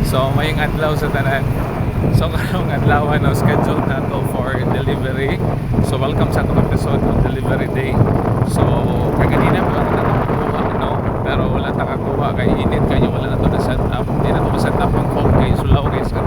So mayong adlaw sa tanan. So karong adlaw no schedule na to for delivery. So welcome sa atong episode of Delivery Day. So kaganina pa lang na kuha no, pero wala ta kakuha kay init kayo, wala na to na set up. Hindi na to ma set up ang phone kay sulaw kay sa